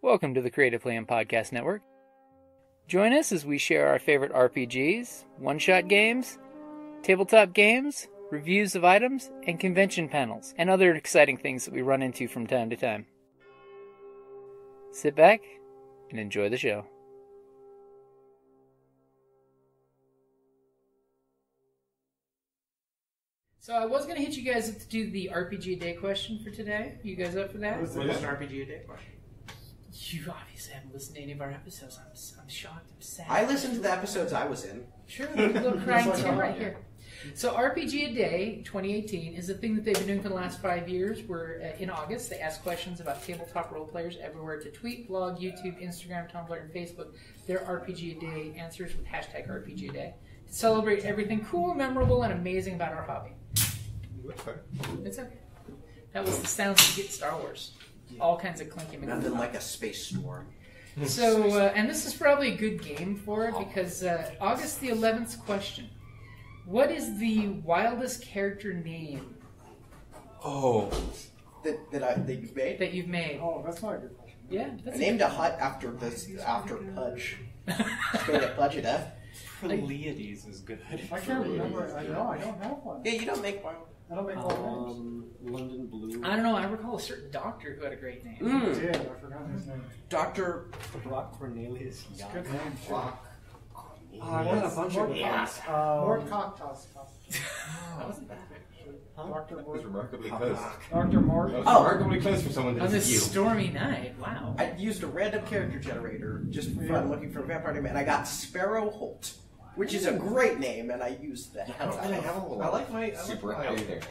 Welcome to the Creative Plan Podcast Network. Join us as we share our favorite RPGs, one-shot games, tabletop games, reviews of items, and convention panels, and other exciting things that we run into from time to time. Sit back and enjoy the show. So I was going to hit you guys up to do the RPG a Day question for today. You guys up for that? What is an RPG a Day question? You obviously haven't listened to any of our episodes. I'm shocked. I'm sad. I listened to the episodes I was in. Sure, there's a little crying tear right here. So RPG a Day 2018 is a thing that they've been doing for the last 5 years. We're in August. They ask questions about tabletop role players everywhere to tweet, blog, YouTube, Instagram, Tumblr, and Facebook. Their RPG a Day answers with hashtag RPG a Day to celebrate everything cool, memorable, and amazing about our hobby. It's okay. That was the sounds you get Star Wars. All kinds of clinking. Nothing like a space storm. So, and this is probably a good game for it because August the 11th's question. What is the wildest character name? Oh. That you've made? That you've made. Oh, that's not a good question. Yeah. I named a hut after Pudge. Straight up Pudge it up. Pleiades is good. I can't remember. I know, I don't have one. Yeah, you don't make wild. I don't make wild names. London Blue. I don't know. I recall a certain doctor who had a great name. I did. I forgot his name. Dr. Brock Cornelius. It's a good name, too. Brock. I got a bunch of names. Mort Cocktoss. That wasn't bad. Dr. It's Mort. remarkably close. Dr. Mort. That was remarkably close for someone On that this is you. stormy night. Wow. I used a random character generator just for fun, looking for a vampire name, and I got Sparrow Holt, which is a great name, and I used that. I like my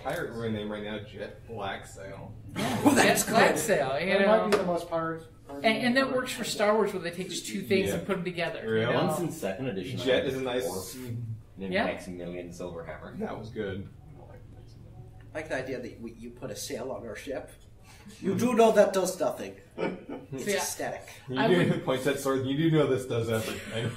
pirate name right now, Jet Black Sail. Well, that's Black good. Sail, you That might be know. the most pirate. And that works for Star Wars where they take just two things and put them together. Really? You know? Once in second edition. Jet is a nice. Yeah. Maximilian Silverhammer. That was good. I like the idea that you put a sail on our ship. You do know that does nothing. It's Yeah. aesthetic. I You would- do point that sword. You do know this does everything.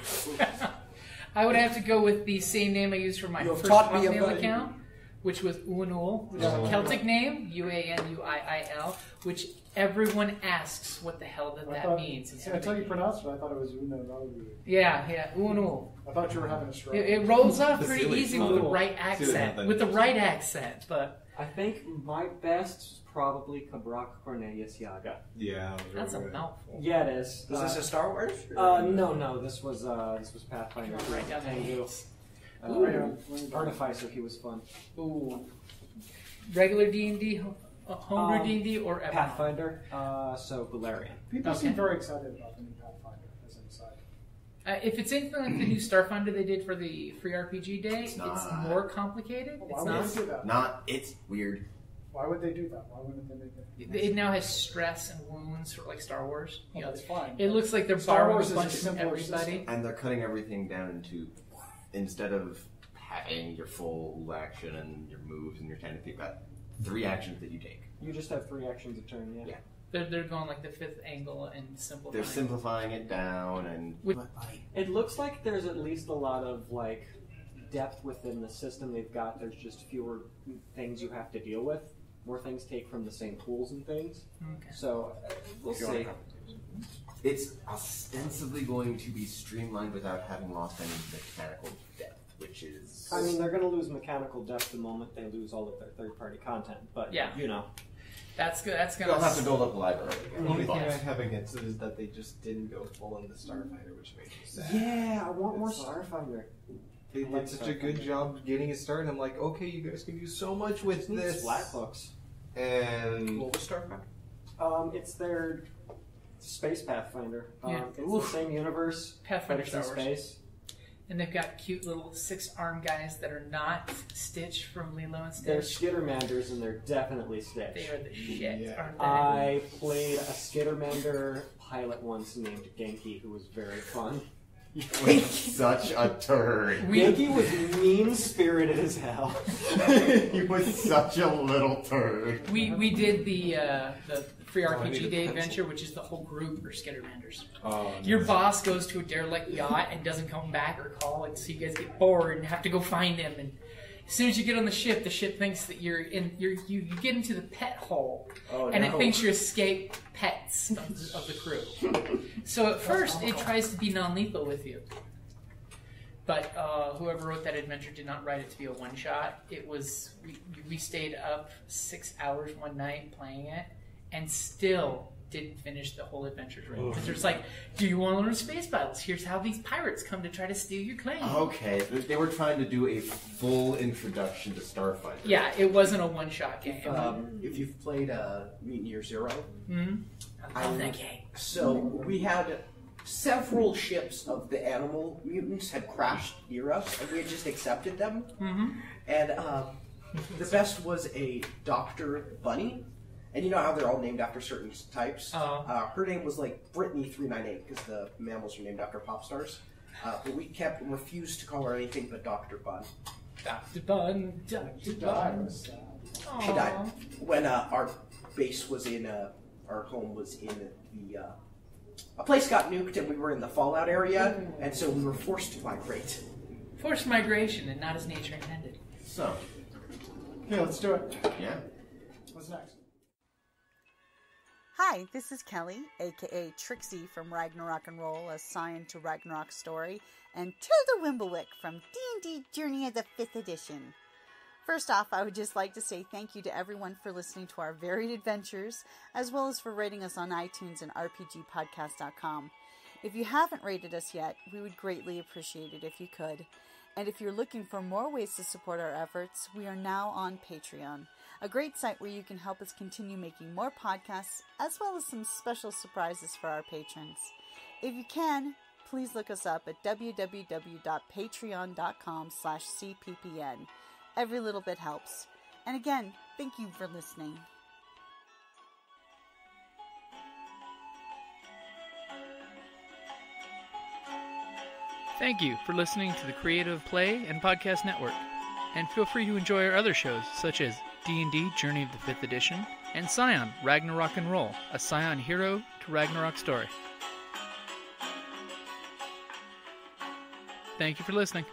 I would have to go with the same name I used for my You have first taught me Hotmail about- account, which was Uanul, which is a Celtic name, Uanuiil, which everyone asks what the hell that means. It's Until you pronounced it, I thought it was Una Ralu. yeah, Uanul. I thought you were having a stroke. It rolls off The pretty silly easy with the fool. right Silly accent. nothing. With the right accent, but I think my best is probably Cabrak Cornelius Yaga. Yeah, that was that's a really good. mouthful. Yeah, it is. Is this a Star Wars? No. This was Pathfinder. Right down the Tengu. Artificer. He was fun. Ooh. Regular D&D, homebrew D&D, or Epic? Pathfinder. So Galarian. People Okay. seem very excited about the new Pathfinder, as an aside. If it's anything like the new Starfinder they did for the free RPG Day, it's not. more complicated. Why It's would not. they do that? Not, it's weird. Why would they do that? Why wouldn't they make it? It now has stress and wounds for like Star Wars. You know, That's fine. it looks like they're Star borrowing Wars a is a bunch from simpler everybody. system. And they're cutting everything down into, instead of having your full action and your moves and your kind of thing, about 3 actions that you take. You just have 3 actions a turn. Yeah. Yeah. They're going like the 5th angle and simplifying. They're simplifying it down and... With- It looks like there's at least a lot of like depth within the system they've got. There's just fewer things you have to deal with. More things take from the same tools and things. Okay. So we'll If you want see. to- It's ostensibly going to be streamlined without having lost any mechanical depth, which is... I mean, they're going to lose mechanical depth the moment they lose all of their third-party content. But Yeah. you know, That's good. That's They'll gonna. have to build up a library again. The only thing I But- have against it is that they just didn't go full into Starfighter, which makes me sad. yeah, I want more Starfinder. They did such a good job getting it started. I'm like, okay, you guys can do so much with Needs this. flat books. And What was Starfinder? It's their Space Pathfinder. Yeah. It's the same universe, Pathfinder but it's in Star Wars. space. And they've got cute little 6-armed guys that are not Stitch from Lilo and They're Stitch. Skittermanders, and they're definitely Stitch. They are the shit, Yeah. aren't they? I played a Skittermander pilot once named Genki, who was very fun. Such a turd. Genki was mean-spirited as hell. He was such a little turd. We did the free RPG Day adventure, which is the whole group are Skittermanders. Your boss goes to a derelict yacht and doesn't come back or call, and so you guys get bored and have to go find him. And as soon as you get on the ship thinks that you're in. You get into the pet hole, and it thinks you're escaped pets of the crew. So at first, it tries to be non-lethal with you. But whoever wrote that adventure did not write it to be a one-shot. It was, we stayed up 6 hours one night playing it, and still didn't finish the whole adventure. Because there's like, do you want to learn space battles? Here's how these pirates come to try to steal your claim. Okay, they were trying to do a full introduction to Starfighter. Yeah, it wasn't a one-shot game. If you've played Mutant Year Zero, I love that game. So we had several ships of the animal mutants had crashed near us, and we had just accepted them. And the best was a Dr. Bunny. And you know how they're all named after certain types? Her name was like Brittany 398 because the mammals are named after pop stars. But we refused to call her anything but Dr. Bun. Dr. Bun, Dr. Bun. She died when our base was in, our home was in the, a place got nuked and we were in the fallout area, and so we were forced to migrate. Forced migration and not as nature intended. So, Okay, let's do it. yeah. What's next? Hi, this is Kelly, aka Trixie from Ragnarok and Roll, a Scion to Ragnarok story, and Tilda Wimblewick from D&D Journey of the 5th Edition. First off, I would just like to say thank you to everyone for listening to our varied adventures, as well as for rating us on iTunes and RPGpodcast.com. If you haven't rated us yet, we would greatly appreciate it if you could. And if you're looking for more ways to support our efforts, we are now on Patreon, a great site where you can help us continue making more podcasts, as well as some special surprises for our patrons. If you can, please look us up at www.patreon.com/cppn. Every little bit helps. And again, thank you for listening. Thank you for listening to the Creative Play and Podcast Network. And feel free to enjoy our other shows, such as D&D Journey of the 5th Edition and Scion Ragnarok and Roll, a Scion hero to Ragnarok story. Thank you for listening.